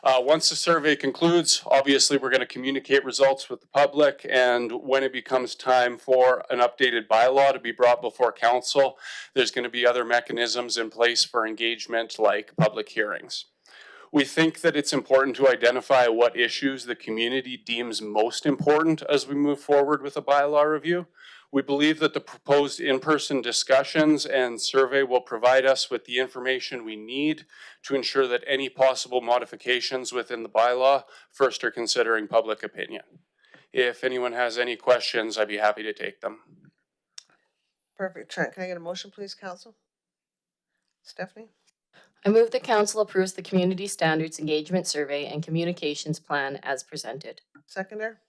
Once the survey concludes, obviously we're going to communicate results with the public, and when it becomes time for an updated bylaw to be brought before council, there's going to be other mechanisms in place for engagement like public hearings. We think that it's important to identify what issues the community deems most important as we move forward with a bylaw review. We believe that the proposed in-person discussions and survey will provide us with the information we need to ensure that any possible modifications within the bylaw first are considering public opinion. If anyone has any questions, I'd be happy to take them. Perfect. Trent, can I get a motion, please, council? Stephanie? I move the council approves the community standards engagement survey and communications plan as presented. Seconder?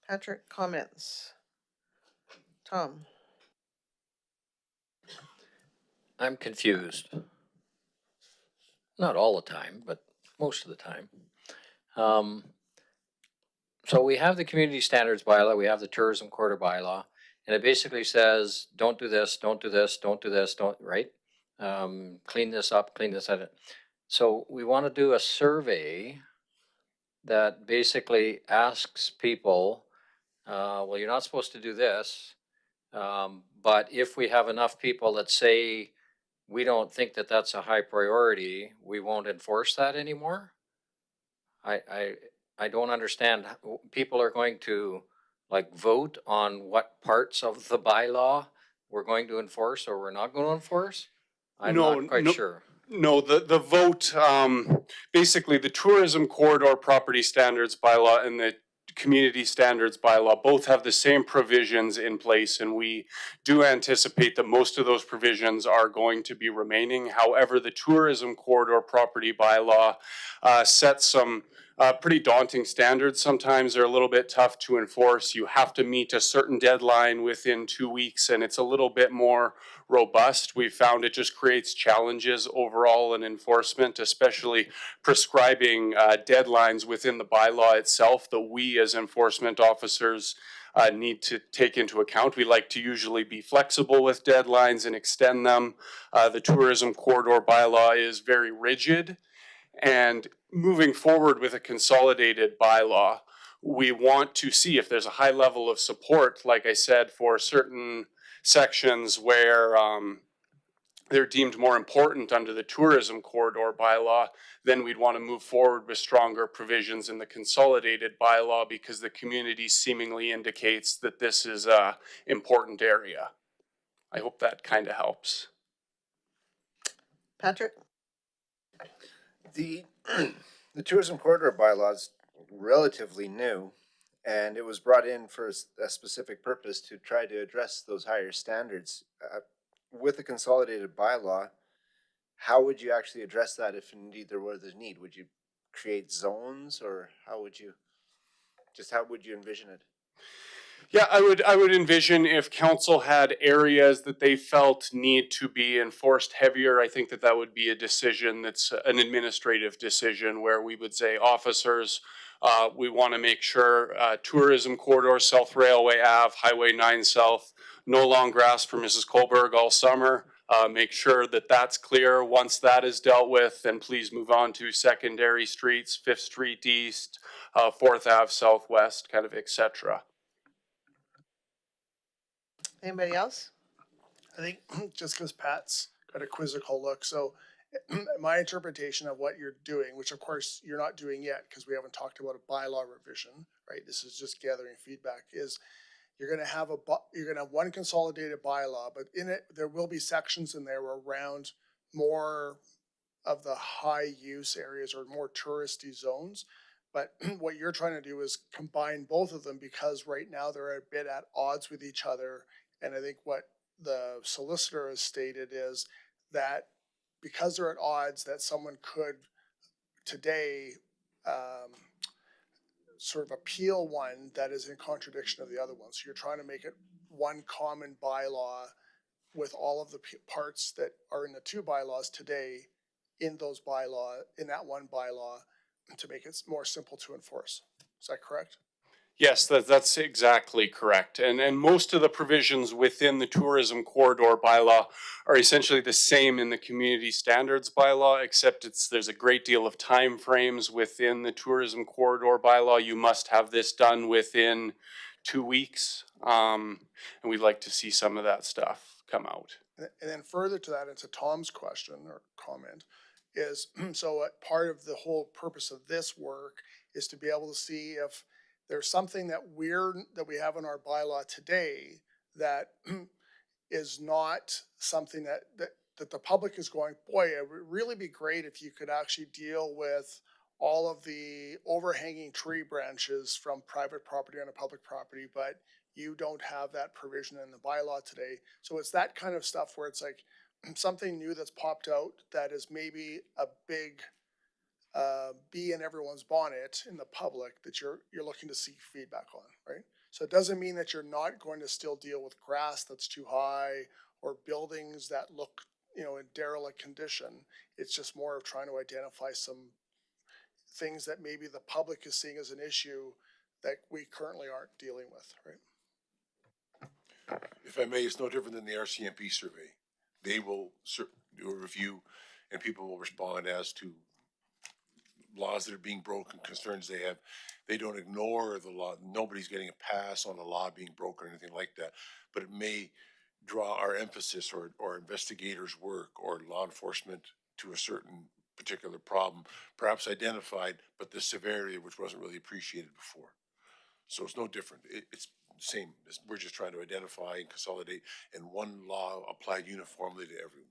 Patrick, comments? Tom? I'm confused. Not all the time, but most of the time. So we have the community standards bylaw, we have the tourism quarter bylaw, and it basically says, don't do this, don't do this, don't do this, don't, right? Clean this up, clean this up. So we want to do a survey that basically asks people, well, you're not supposed to do this, but if we have enough people that say we don't think that that's a high priority, we won't enforce that anymore. I don't understand. People are going to like vote on what parts of the bylaw we're going to enforce or we're not going to enforce. I'm not quite sure. No, the vote, basically the tourism corridor property standards bylaw and the community standards bylaw both have the same provisions in place, and we do anticipate that most of those provisions are going to be remaining. However, the tourism corridor property bylaw sets some pretty daunting standards. Sometimes they're a little bit tough to enforce. You have to meet a certain deadline within 2 weeks, and it's a little bit more robust. We've found it just creates challenges overall in enforcement, especially prescribing deadlines within the bylaw itself that we as enforcement officers need to take into account. We like to usually be flexible with deadlines and extend them. The tourism corridor bylaw is very rigid, and moving forward with a consolidated bylaw, we want to see if there's a high level of support, like I said, for certain sections where they're deemed more important under the tourism corridor bylaw, then we'd want to move forward with stronger provisions in the consolidated bylaw because the community seemingly indicates that this is an important area. I hope that kind of helps. Patrick? The tourism corridor bylaw is relatively new, and it was brought in for a specific purpose to try to address those higher standards. With a consolidated bylaw, how would you actually address that if indeed there was a need? Would you create zones, or how would you envision it? Yeah, I would envision if council had areas that they felt need to be enforced heavier, I think that would be a decision that's an administrative decision where we would say officers, we want to make sure tourism corridor, South Railway Ave, Highway 9 South, no long grass for Mrs. Kohlberg all summer. Make sure that that's clear. Once that is dealt with, then please move on to secondary streets, 5th Street East, 4th Ave Southwest, kind of, etc. Anybody else? I think just because Pat's got a quizzical look, so my interpretation of what you're doing, which of course you're not doing yet because we haven't talked about a bylaw revision, right? This is just gathering feedback. Is you're going to have you're going to have one consolidated bylaw, but in it there will be sections in there around more of the high use areas or more touristy zones. But what you're trying to do is combine both of them because right now they're a bit at odds with each other. And I think what the solicitor has stated is that because they're at odds, that someone could today sort of appeal one that is in contradiction of the other one. So you're trying to make it one common bylaw with all of the parts that are in the two bylaws today in that one bylaw to make it more simple to enforce. Is that correct? Yes, that's exactly correct. And most of the provisions within the tourism corridor bylaw are essentially the same in the community standards bylaw, except there's a great deal of time frames within the tourism corridor bylaw. You must have this done within 2 weeks. And we'd like to see some of that stuff come out. And then further to that, into Tom's question or comment, is so part of the whole purpose of this work is to be able to see if there's something that we have in our bylaw today that is not something that the public is going, boy, it would really be great if you could actually deal with all of the overhanging tree branches from private property on a public property, but you don't have that provision in the bylaw today. So it's that kind of stuff where it's like something new that's popped out that is maybe a big bee in everyone's bonnet in the public that you're looking to seek feedback on, right? So it doesn't mean that you're not going to still deal with grass that's too high or buildings that look, in derelict condition. It's just more of trying to identify some things that maybe the public is seeing as an issue that we currently aren't dealing with, right? If I may, it's no different than the RCMP survey. They will do a review and people will respond as to laws that are being broken, concerns they have. They don't ignore the law. Nobody's getting a pass on a law being broken or anything like that. But it may draw our emphasis or investigators' work or law enforcement to a certain particular problem, perhaps identified, but the severity which wasn't really appreciated before. So it's no different. It's the same. We're just trying to identify and consolidate, and one law applied uniformly to everyone.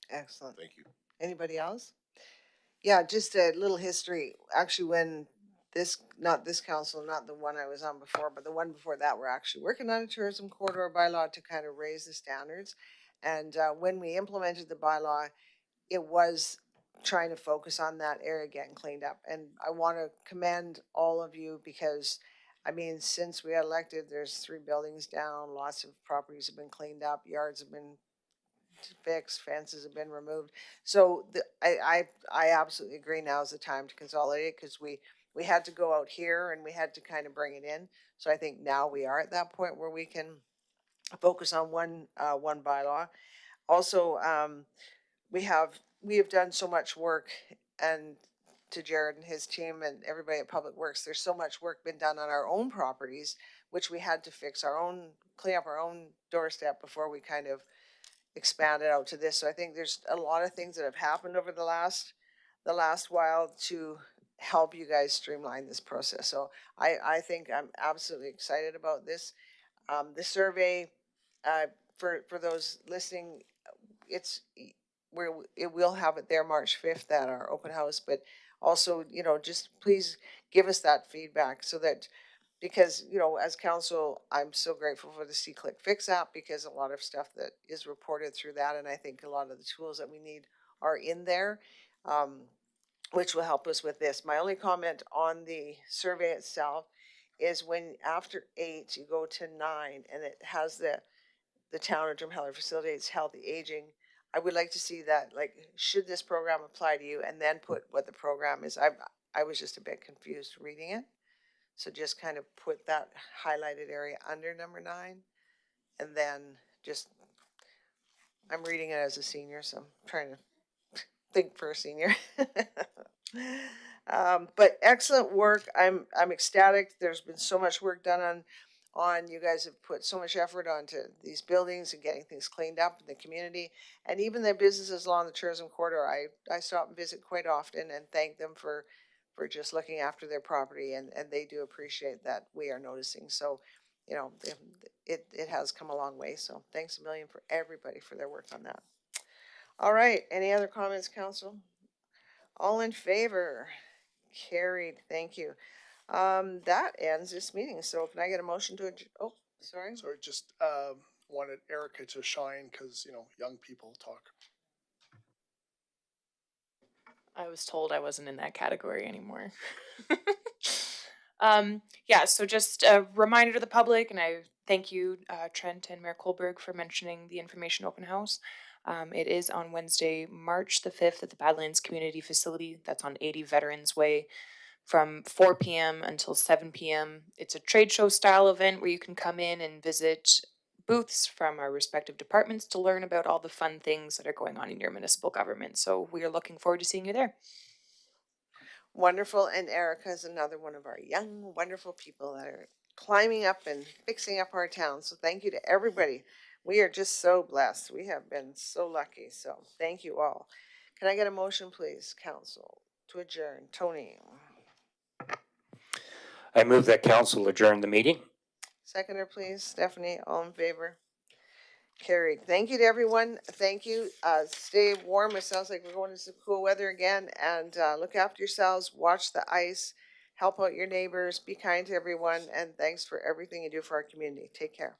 Excellent. Thank you. Anybody else? Yeah, just a little history. Actually, when not this council, not the one I was on before, but the one before that, we're actually working on a tourism corridor bylaw to kind of raise the standards. And when we implemented the bylaw, it was trying to focus on that area getting cleaned up. And I want to commend all of you because, I mean, since we got elected, there's 3 buildings down, lots of properties have been cleaned up, yards have been fixed, fences have been removed. So I absolutely agree. Now is the time to consolidate because we had to go out here and we had to kind of bring it in. So I think now we are at that point where we can focus on one bylaw. Also, we have done so much work, and to Jared and his team and everybody at Public Works, there's so much work been done on our own properties, which we had to clean up our own doorstep before we kind of expanded out to this. So I think there's a lot of things that have happened over the last while to help you guys streamline this process. So I think I'm absolutely excited about this. The survey, for those listening, it will have it there March 5th at our open house, but also, just please give us that feedback so that, because, as council, I'm so grateful for the C-Click Fix app because a lot of stuff that is reported through that, and I think a lot of the tools that we need are in there, which will help us with this. My only comment on the survey itself is when after 8, you go to 9, and it has the town of Drumheller facilitates healthy aging. I would like to see that, like, should this program apply to you, and then put what the program is. I was just a bit confused reading it. So just kind of put that highlighted area under number 9, and then just, I'm reading it as a senior, so I'm trying to think for a senior. But excellent work. I'm ecstatic. There's been so much work done on. You guys have put so much effort onto these buildings and getting things cleaned up in the community, and even the businesses along the tourism corridor. I stop and visit quite often and thank them for just looking after their property, and they do appreciate that we are noticing. So, you know, it has come a long way. So thanks a million for everybody for their work on that. All right, any other comments, council? All in favor? Carried, thank you. That ends this meeting, so can I get a motion to oh, sorry? So I just, wanted Erica to shine, cause, you know, young people talk. I was told I wasn't in that category anymore. Yeah, so just a reminder to the public, and I thank you, Trent and Mayor Kohlberg, for mentioning the information open house. It is on Wednesday, March the 5th at the Badlands Community Facility. That's on 80 Veterans Way from 4 p.m. until 7 p.m. It's a trade show style event where you can come in and visit booths from our respective departments to learn about all the fun things that are going on in your municipal government. So we are looking forward to seeing you there. Wonderful, and Erica is another one of our young, wonderful people that are climbing up and fixing up our town. So thank you to everybody. We are just so blessed. We have been so lucky. So thank you all. Can I get a motion, please, council, to adjourn? Tony. I move that council adjourn the meeting. Seconder, please. Stephanie, all in favor? Carried. Thank you to everyone. Thank you. Stay warm. It sounds like we're going into some cool weather again. And look after yourselves. Watch the ice. Help out your neighbors. Be kind to everyone. And thanks for everything you do for our community. Take care.